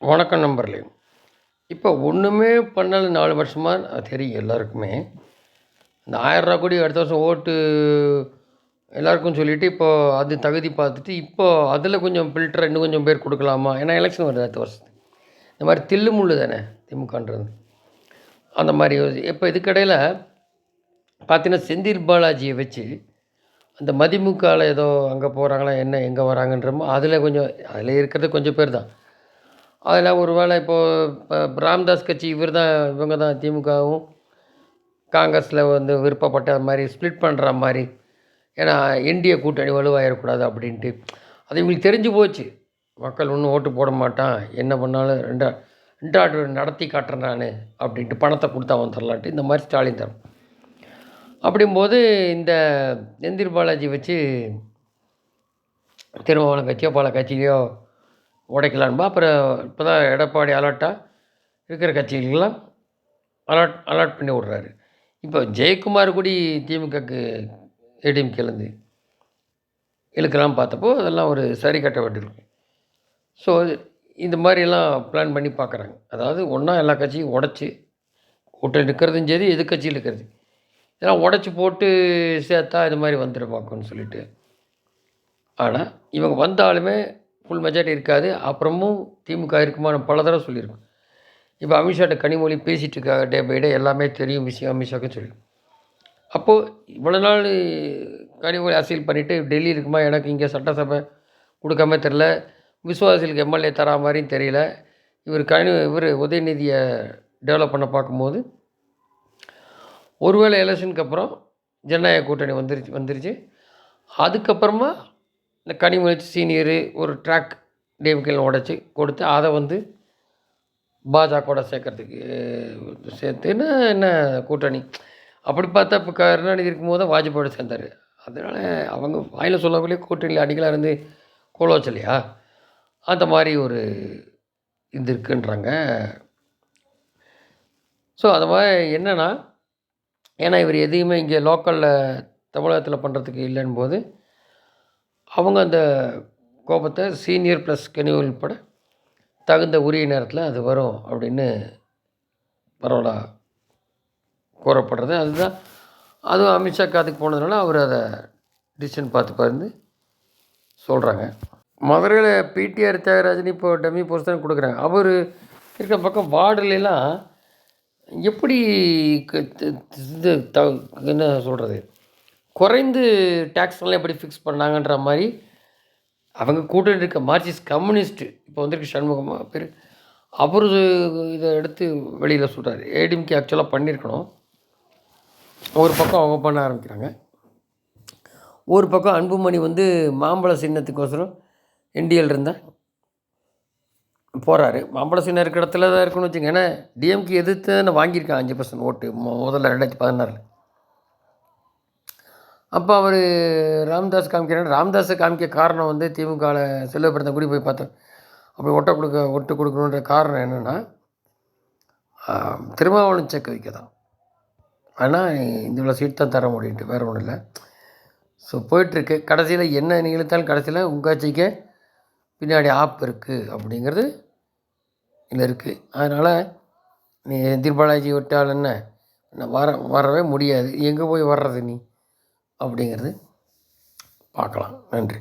வணக்கம் நண்பர்களே. இப்போ ஒன்றுமே பண்ணல 4 வருஷமா தெரியும் எல்லாருக்குமே. இந்த ரூ. 1000 கோடி அடுத்த வருஷம் ஓட்டு எல்லாருக்கும் சொல்லிவிட்டு, இப்போ அது தகுதி பார்த்துட்டு, இப்போ அதில் கொஞ்சம் ஃபில்டர் இன்னும் கொஞ்சம் பேர் கொடுக்கலாமா? ஏன்னா எலெக்ஷன் வருது அடுத்த வருஷத்துக்கு. இந்த மாதிரி தில்லு முள்ளு தானே திமுகன்றது. அந்த மாதிரி இப்போ இதுக்கிடையில் பார்த்தீங்கன்னா, செந்தில் பாலாஜியை வச்சு அந்த மதிமுகவில் ஏதோ அங்கே போகிறாங்களா என்ன எங்கே வராங்கன்றமோ அதில் கொஞ்சம் அதில் இருக்கிறது கொஞ்சம் பேர் தான். அதில் ஒரு வேளை இப்போது ராமதாஸ் கட்சி இவங்க தான் திமுகவும் காங்கிரஸில் விருப்பப்பட்ட மாதிரி ஸ்ப்ளிட் பண்ணுற மாதிரி. ஏன்னா என்டிஏ கூட்டணி வலுவாயிடக்கூடாது அப்படின்ட்டு. அது இவங்களுக்கு தெரிஞ்சு போச்சு. மக்கள் ஒன்றும் ஓட்டு போட மாட்டான், என்ன பண்ணாலும் ரெண்டாவது நடத்தி காட்டுறேன் நான் அப்படின்ட்டு பணத்தை கொடுத்தா வந்துடலான்ட்டு இந்த மாதிரி ஸ்டாலின் தரும். அப்படிங்கும்போது இந்த செந்தில் பாலாஜி வச்சு திருமாவளவன் கட்சியோ பல கட்சியிலையோ உடைக்கலான்பா. அப்புறம் இப்போ தான் எடப்பாடி அலர்ட்டாக இருக்கிற கட்சிகளுக்கெல்லாம் அலாட் பண்ணி விட்றாரு. இப்போ ஜெயக்குமார் கூடி திமுகக்கு ஏடிஎம்கேலேருந்து இழுக்கலாம் பார்த்தப்போ அதெல்லாம் ஒரு சரி கட்ட வேண்டியிருக்கு. ஸோ இந்த மாதிரியெல்லாம் பிளான் பண்ணி பார்க்குறாங்க. அதாவது ஒன்றா எல்லா கட்சியும் உடச்சி கூட்டணி இருக்கிறதும் சரி எதிர்கட்சியில் இருக்கிறது இதெல்லாம் உடச்சி போட்டு சேர்த்தா இது மாதிரி வந்துடுவாக்குன்னு சொல்லிட்டு. ஆனால் இவங்க வந்தாலுமே ஃபுல் மெஜாரிட்டி இருக்காது. அப்புறமும் திமுக இருக்குமான பல தடவை சொல்லியிருக்கோம். இப்போ அமித்ஷாட்ட கனிமொழி பேசிகிட்டு இருக்காங்க டே பை டே, எல்லாமே தெரியும் விஷயம் அமித்ஷாவுக்கு சொல்லி. அப்போது இவ்வளோ நாள் கனிமொழி அரசியல் பண்ணிவிட்டு டெல்லி இருக்குமா, எனக்கு இங்கே சட்டசபை கொடுக்காம தெரில, விசுவாசிகளுக்கு எம்எல்ஏ தரா மாதிரியும் தெரியல. இவர் உதயநிதியை டெவலப் பண்ண பார்க்கும்போது ஒருவேளை எலெக்ஷனுக்கு அப்புறம் ஜனநாயக கூட்டணி வந்துருச்சு. அதுக்கப்புறமா இந்த கனிமொழி சீனியரு ஒரு ட்ராக் டிஎம்கேல உடச்சி கொடுத்து அதை பாஜகவோட சேர்த்துன்னு என்ன கூட்டணி. அப்படி பார்த்தா இப்போ கருணாநிதி இருக்கும்போது தான் வாஜ்பாயோட சேர்ந்தார். அதனால் அவங்க வாயில் சொல்லக்கூடிய கூட்டணியில் அடிகளாக இருந்து கோலோச்சலையா அந்த மாதிரி ஒரு இது இருக்குன்றாங்க. ஸோ அது மாதிரி என்னென்னா, ஏன்னா இவர் எதையுமே இங்கே லோக்கலில் தமிழகத்தில் பண்ணுறதுக்கு இல்லைன்னு போது அவங்க அந்த கோபத்தை சீனியர் ப்ளஸ் கனிமொழி உட்பட தகுந்த உரிய நேரத்தில் அது வரும் அப்படின்னு பரவலாக கூறப்படுறது. அதுவும் அமித்ஷா காத்துக்கு போனதுனால அவர் அதை டிசிஷன் பார்த்து சொல்கிறாங்க. மதுரையில் பிடிஆர் தியாகராஜன் இப்போ டம்மி போஸ்ட் தான் கொடுக்குறாங்க. அவர் இருக்கிற பக்கம் வார்டுலாம் எப்படி இது என்ன சொல்கிறது, குறைந்து டேக்ஸ்லாம் எப்படி ஃபிக்ஸ் பண்ணாங்கன்ற மாதிரி அவங்க கூட்டணி இருக்க மார்க்சிஸ்ட் கம்யூனிஸ்ட்டு இப்போ வந்திருக்கு சண்முகமாக பேர், அவர் இதை எடுத்து வெளியில் சொல்கிறார். ஏடிஎம்கே ஆக்சுவலாக பண்ணியிருக்கணும். ஒரு பக்கம் அவங்க பண்ண ஆரம்பிக்கிறாங்க. ஒரு பக்கம் அன்புமணி மாம்பழ சின்னத்துக்கோசரம் என்டிஎல் இருந்தால் போகிறாரு. மாம்பழ சின்னம் இருக்கிற இடத்துல தான் இருக்குன்னு வச்சுங்க. ஏன்னா டிஎம்கே எதிர்த்து நான் வாங்கியிருக்கேன் 5% ஓட்டு முதல்ல 2016. அப்போ அவர் ராமதாஸ் காமிக்கிறார். ராமதாஸை காமிக்க காரணம் திமுகவில் செல்வப்படுத்த கூடி போய் பார்த்தேன். அப்படி ஒட்டு கொடுக்கணுன்ற காரணம் என்னென்னா திருமாவளவன் செக் வைக்க தான். ஆனால் இந்த இவ்வளோ சீட் தான் தர முடியுன்ட்டு, வேறு ஒன்றும் இல்லை. ஸோ போயிட்டுருக்கு. கடைசியில் என்ன நிகழ்த்தாலும் கடைசியில் உங்கள் கட்சிக்கே பின்னாடி ஆப் இருக்குது அப்படிங்கிறது இதில் இருக்குது. அதனால் நீ செந்தில் பாலாஜி விட்டால் என்ன வரவே முடியாது, எங்கே போய் வர்றது நீ அப்படிங்கிறது பார்க்கலாம். நன்றி.